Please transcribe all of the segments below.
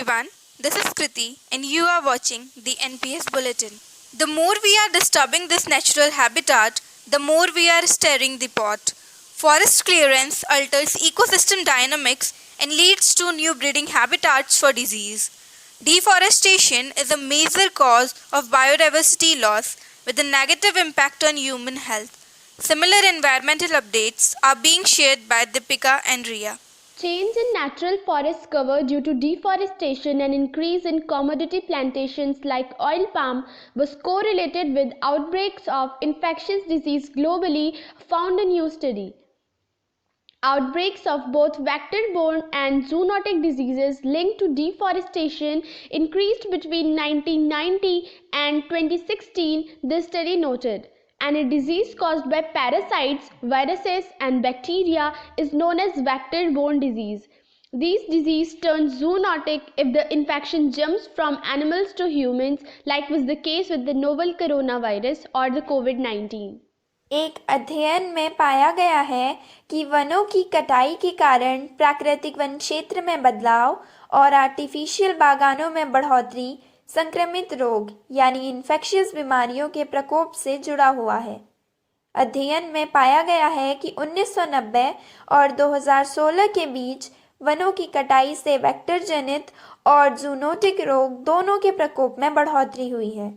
everyone, this is Kriti and you are watching the NPS Bulletin. The more we are disturbing this natural habitat, the more we are stirring the pot. Forest clearance alters ecosystem dynamics and leads to new breeding habitats for disease. Deforestation is a major cause of biodiversity loss with a negative impact on human health. Similar environmental updates are being shared by Deepika and Ria. Change in natural forest cover due to deforestation and increase in commodity plantations like oil palm was correlated with outbreaks of infectious disease globally, found a new study. Outbreaks of both vector-borne and zoonotic diseases linked to deforestation increased between 1990 and 2016, this study noted. And a disease caused by parasites, viruses, and bacteria is known as vector-borne disease. These diseases turn zoonotic if the infection jumps from animals to humans, like was the case with the novel coronavirus or the COVID-19. एक अध्ययन में पाया गया है कि वनों की कटाई के कारण प्राकृतिक वन क्षेत्र में बदलाव और आर्टिफिशियल बागानों में बढ़ोतरी संक्रमित रोग यानी इन्फेक्शियस बीमारियों के प्रकोप से जुड़ा हुआ है। अध्ययन में पाया गया है कि 1990 और 2016 के बीच वनों की कटाई से वेक्टर जनित और जूनोटिक रोग दोनों के प्रकोप में बढ़ोतरी हुई है।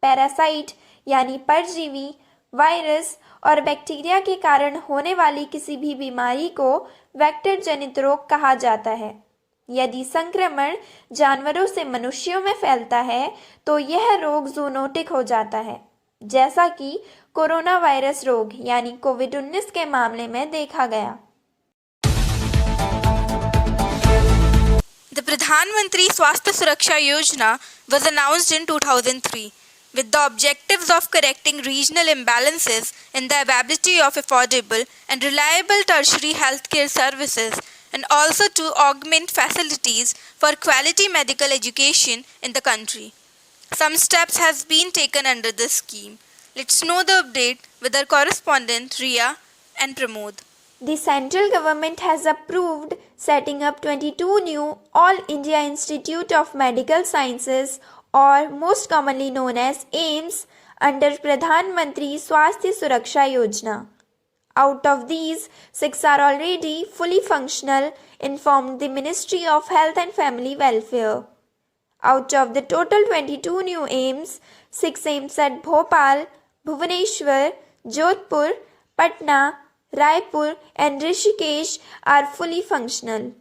पैरासाइट यानी परजीवी, वायरस और बैक्टीरिया के कारण होने वाली किसी भी बीमारी को वेक्टर जनित रोग कहा जाता है। यदि संक्रमण जानवरों से मनुष्यों में फैलता है तो यह रोग जूनोटिक हो जाता है, जैसा कि कोरोना वायरस रोग यानी कोविड-19 के मामले में देखा गया। The Pradhan Mantri Swasthya Suraksha Yojana was announced in 2003 with the objectives of correcting regional imbalances in the availability of affordable and reliable tertiary healthcare services and also to augment facilities for quality medical education in the country. Some steps have been taken under this scheme. Let's know the update with our correspondent Ria and Pramod. The central government has approved setting up 22 new All India Institute of Medical Sciences or most commonly known as AIIMS under Pradhan Mantri Swasthya Suraksha Yojana. Out of these, 6 are already fully functional, informed the Ministry of Health and Family Welfare. Out of the total 22 new AIIMS, 6 AIIMS at Bhopal, Bhubaneswar, Jodhpur, Patna, Raipur and Rishikesh are fully functional.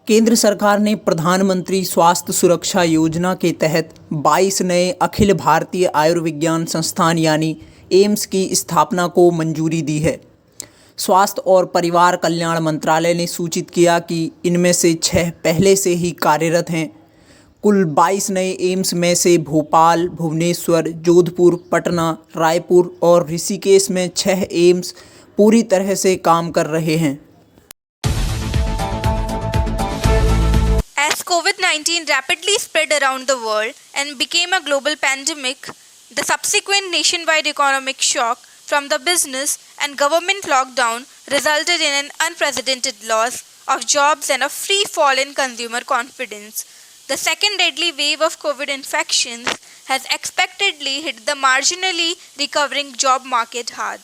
केंद्र सरकार ने प्रधानमंत्री स्वास्थ्य सुरक्षा योजना के तहत 22 नए अखिल भारतीय आयुर्विज्ञान संस्थान यानी एम्स की स्थापना को मंजूरी दी है। स्वास्थ्य और परिवार कल्याण मंत्रालय ने सूचित किया कि इनमें से 6 पहले से ही कार्यरत हैं। कुल 22 नए एम्स में से भोपाल, भुवनेश्वर, जोधपुर, पटना, रायपुर और ऋषिकेश में 6 एम्स पूरी तरह से काम कर रहे हैं। As COVID-19 rapidly spread around the world and became a global pandemic, the subsequent nationwide economic shock from the business and government lockdown resulted in an unprecedented loss of jobs and a free fall in consumer confidence. The second deadly wave of COVID infections has expectedly hit the marginally recovering job market hard.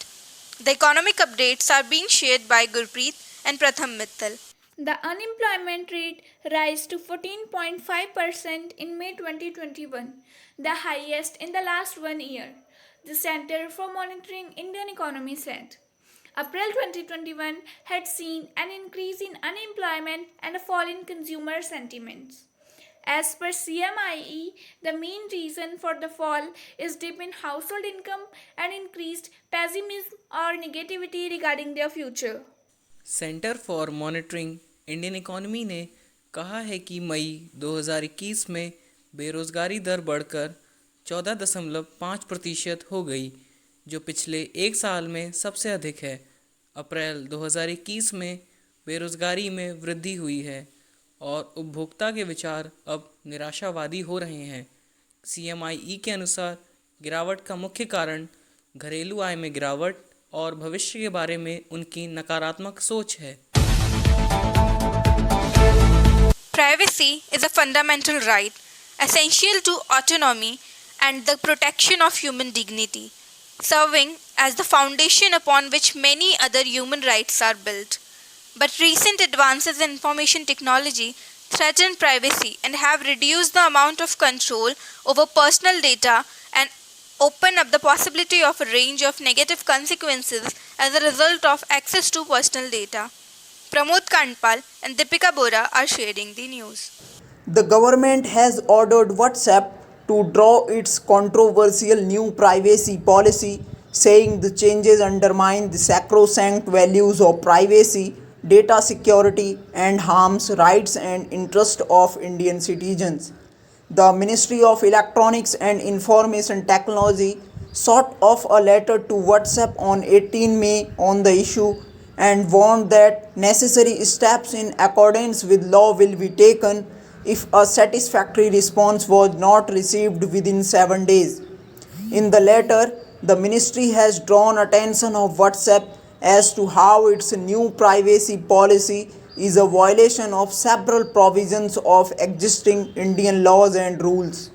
The economic updates are being shared by Gurpreet and Pratham Mittal. The unemployment rate rose to 14.5% in May 2021, the highest in the last 1 year, the Center for Monitoring Indian Economy said. April 2021 had seen an increase in unemployment and a fall in consumer sentiments. As per CMIE, the main reason for the fall is dip in household income and increased pessimism or negativity regarding their future. Centre for monitoring Indian economy ने कहा है कि मई 2021 में बेरोज़गारी दर बढ़कर 14.5% हो गई, जो पिछले एक साल में सबसे अधिक है। अप्रैल 2021 में बेरोज़गारी में वृद्धि हुई है और उपभोक्ता के विचार अब निराशावादी हो रहे हैं। CMIE के अनुसार गिरावट का मुख्य कारण घरेलू आय में गिरावट और भविष्य के बारे में उनकी नकारात्मक सोच है। Privacy is a fundamental right, essential to autonomy and the protection of human dignity, serving as the foundation upon which many other human rights are built. But recent advances in information technology threaten privacy and have reduced the amount of control over personal data and open up the possibility of a range of negative consequences as a result of access to personal data. Pramod Kandpal and Deepika Bora are sharing the news. The government has ordered WhatsApp to draw its controversial new privacy policy, saying the changes undermine the sacrosanct values of privacy, data security, and harms rights and interests of Indian citizens. The Ministry of Electronics and Information Technology sent off a letter to WhatsApp on 18 May on the issue and warned that necessary steps in accordance with law will be taken if a satisfactory response was not received within 7 days. In the letter, the ministry has drawn attention of WhatsApp as to how its new privacy policy is a violation of several provisions of existing Indian laws and rules.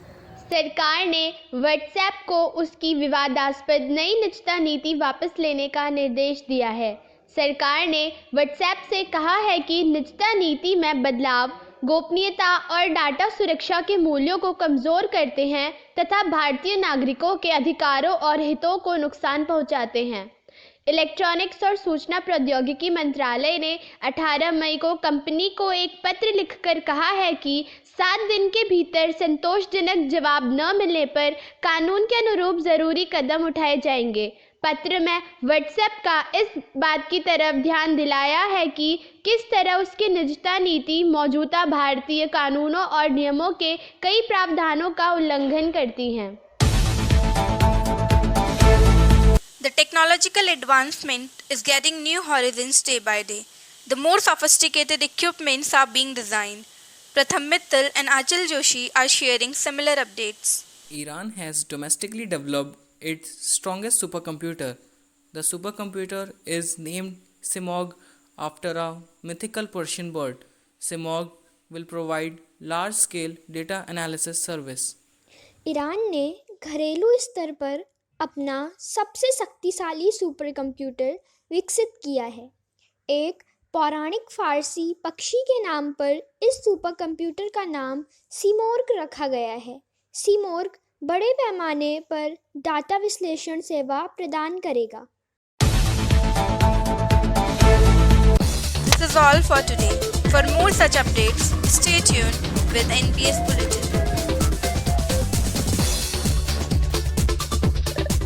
सरकार ने WhatsApp को उसकी विवादास्पद नई निजता नीति वापस लेने का निर्देश दिया है। सरकार ने व्हाट्सएप से कहा है कि निजता नीति में बदलाव गोपनीयता और डाटा सुरक्षा के मूल्यों को कमज़ोर करते हैं तथा भारतीय नागरिकों के अधिकारों और हितों को नुकसान पहुंचाते हैं। इलेक्ट्रॉनिक्स और सूचना प्रौद्योगिकी मंत्रालय ने 18 मई को कंपनी को एक पत्र लिखकर कहा है कि 7 दिन के भीतर संतोषजनक जवाब न मिलने पर कानून के अनुरूप ज़रूरी कदम उठाए जाएंगे। पत्र में व्हाट्सएप का इस बात की तरफ ध्यान दिलाया है कि किस तरह उसकी निजता नीति मौजूदा भारतीय कानूनों और नियमों के कई प्रावधानों का उल्लंघन करती हैं। The technological advancement is getting new horizons day by day. The more sophisticated equipments are being designed. Pratham Mittal and Achal Joshi are sharing similar updates. Iran has domestically developed its strongest supercomputer. The supercomputer is named Simorgh after a mythical Persian bird. Simorgh will provide large-scale data analysis service. Iran ने घरेलू स्तर पर अपना सबसे शक्तिशाली super computer विकसित किया है। एक पौराणिक फारसी पक्षी के नाम पर इस सुपर कंप्यूटर का नाम सीमोर्ग रखा गया है। सीमोर्ग बड़े पैमाने पर डाटा विश्लेषण सेवा प्रदान करेगा। This is all for today. For more such updates, stay tuned with NPS Bulletin.